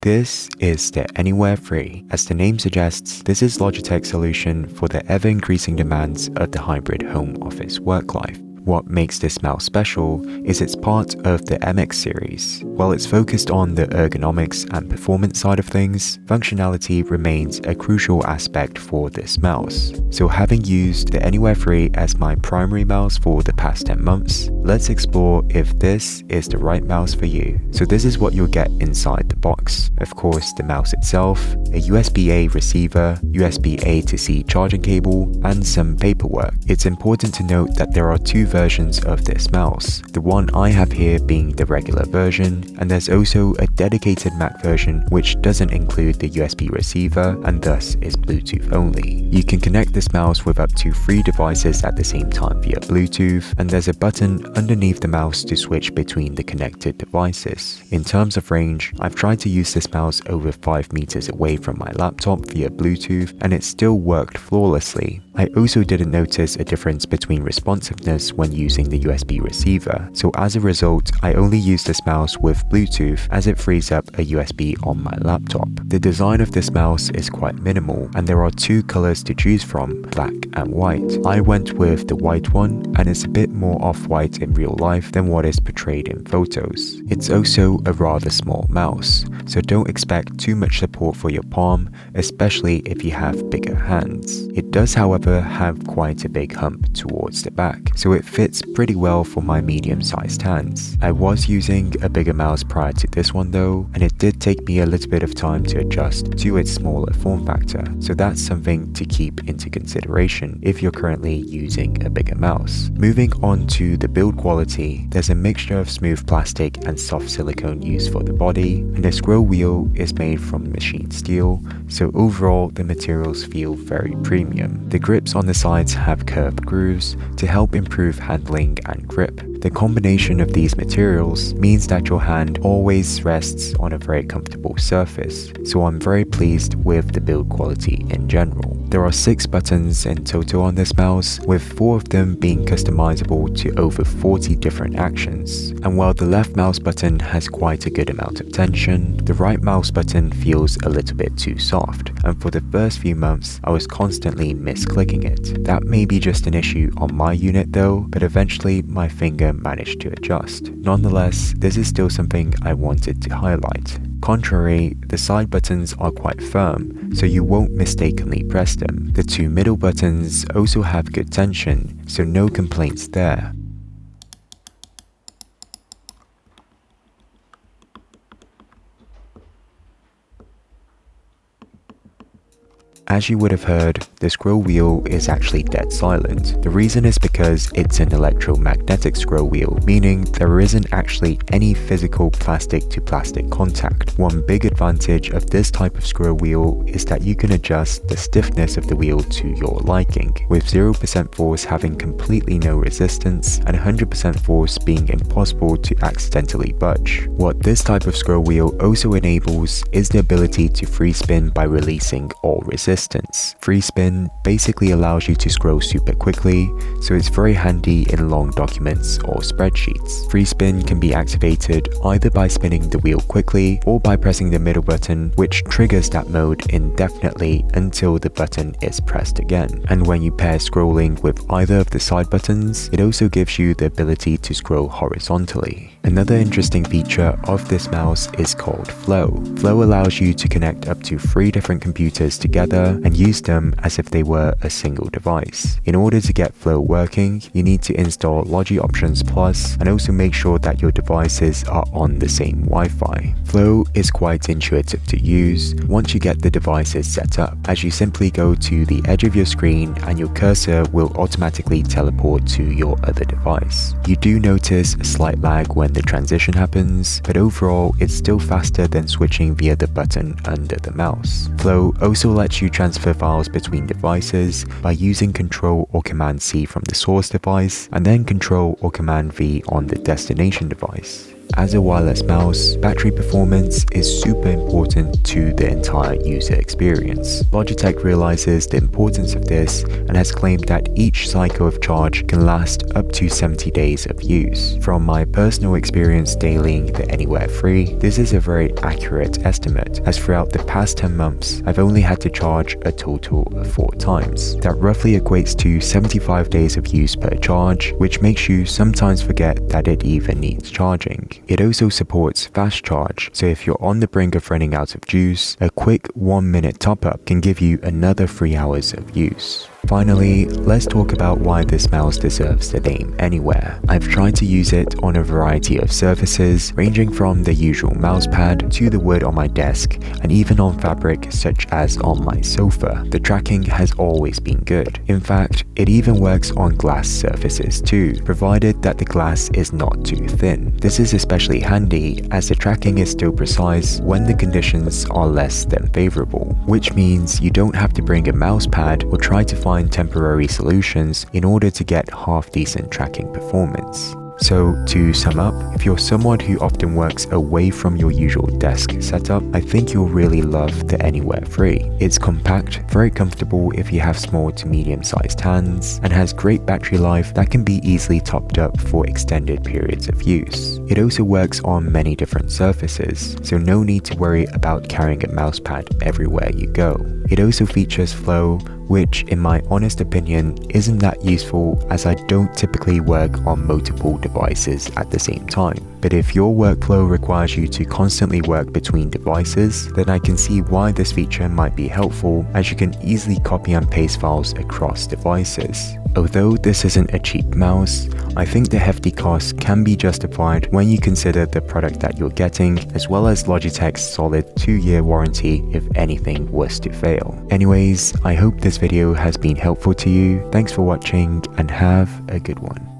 This is the Anywhere 3. As the name suggests, this is Logitech's solution for the ever-increasing demands of the hybrid home office work life. What makes this mouse special is it's part of the MX series. While it's focused on the ergonomics and performance side of things, functionality remains a crucial aspect for this mouse. So having used the Anywhere 3 as my primary mouse for the past 10 months, let's explore if this is the right mouse for you. So this is what you'll get inside the box. Of course, the mouse itself, a USB-A receiver, USB-A to C charging cable, and some paperwork. It's important to note that there are two versions of this mouse, the one I have here being the regular version, and there's also a dedicated Mac version which doesn't include the USB receiver and thus is Bluetooth only. You can connect this mouse with up to 3 devices at the same time via Bluetooth, and there's a button underneath the mouse to switch between the connected devices. In terms of range, I've tried to use this mouse over 5 meters away from my laptop via Bluetooth and it still worked flawlessly. I also didn't notice a difference between responsiveness when using the USB receiver, so as a result, I only use this mouse with Bluetooth as it frees up a USB on my laptop. The design of this mouse is quite minimal and there are 2 colors to choose from, black and white. I went with the white one and it's a bit more off-white in real life than what is portrayed in photos. It's also a rather small mouse, so don't expect too much support for your palm, especially if you have bigger hands. It does, however, have quite a big hump towards the back, so it fits pretty well for my medium-sized hands. I was using a bigger mouse prior to this one though, and it did take me a little bit of time to adjust to its smaller form factor, so that's something to keep into consideration if you're currently using a bigger mouse. Moving on to the build quality, there's a mixture of smooth plastic and soft silicone used for the body, and the scroll wheel is made from machined steel, so overall the materials feel very premium. The grips on the sides have curved grooves to help improve handling and grip. The combination of these materials means that your hand always rests on a very comfortable surface, so I'm very pleased with the build quality in general. There are 6 buttons in total on this mouse, with 4 of them being customizable to over 40 different actions. And while the left mouse button has quite a good amount of tension, the right mouse button feels a little bit too soft, and for the first few months I was constantly misclicking it. That may be just an issue on my unit though, but eventually my finger managed to adjust. Nonetheless, this is still something I wanted to highlight. Contrary, the side buttons are quite firm, so you won't mistakenly press them. The 2 middle buttons also have good tension, so no complaints there. As you would have heard, the scroll wheel is actually dead silent. The reason is because it's an electromagnetic scroll wheel, meaning there isn't actually any physical plastic to plastic contact. One big advantage of this type of scroll wheel is that you can adjust the stiffness of the wheel to your liking, with 0% force having completely no resistance and 100% force being impossible to accidentally budge. What this type of scroll wheel also enables is the ability to free spin by releasing all resistance. Free spin basically allows you to scroll super quickly, so it's very handy in long documents or spreadsheets. Free spin can be activated either by spinning the wheel quickly or by pressing the middle button, which triggers that mode indefinitely until the button is pressed again. And when you pair scrolling with either of the side buttons, it also gives you the ability to scroll horizontally. Another interesting feature of this mouse is called Flow. Flow allows you to connect up to 3 different computers together and use them as if they were a single device. In order to get Flow working, you need to install Logi Options Plus and also make sure that your devices are on the same Wi-Fi. Flow is quite intuitive to use once you get the devices set up, as you simply go to the edge of your screen and your cursor will automatically teleport to your other device. You do notice a slight lag when the transition happens, but overall it's still faster than switching via the button under the mouse. Flow also lets you transfer files between devices by using Ctrl or Command C from the source device and then Ctrl or Command V on the destination device. As a wireless mouse, battery performance is super important to the entire user experience. Logitech realizes the importance of this and has claimed that each cycle of charge can last up to 70 days of use. From my personal experience scaling the Anywhere 3, this is a very accurate estimate, as throughout the past 10 months, I've only had to charge a total of 4 times. That roughly equates to 75 days of use per charge, which makes you sometimes forget that it even needs charging. It also supports fast charge, so if you're on the brink of running out of juice, a quick 1-minute top-up can give you another 3 hours of use. Finally, let's talk about why this mouse deserves the name Anywhere. I've tried to use it on a variety of surfaces, ranging from the usual mousepad to the wood on my desk, and even on fabric such as on my sofa. The tracking has always been good. In fact, it even works on glass surfaces too, provided that the glass is not too thin. This is especially handy as the tracking is still precise when the conditions are less than favorable, which means you don't have to bring a mousepad or try to find temporary solutions in order to get half-decent tracking performance. So, to sum up, if you're someone who often works away from your usual desk setup, I think you'll really love the Anywhere 3. It's compact, very comfortable if you have small to medium-sized hands, and has great battery life that can be easily topped up for extended periods of use. It also works on many different surfaces, so no need to worry about carrying a mousepad everywhere you go. It also features Flow, which in my honest opinion isn't that useful as I don't typically work on multiple devices at the same time. But if your workflow requires you to constantly work between devices, then I can see why this feature might be helpful, as you can easily copy and paste files across devices. Although this isn't a cheap mouse, I think the hefty cost can be justified when you consider the product that you're getting, as well as Logitech's solid 2-year warranty if anything was to fail. Anyways, I hope this video has been helpful to you. Thanks for watching and have a good one.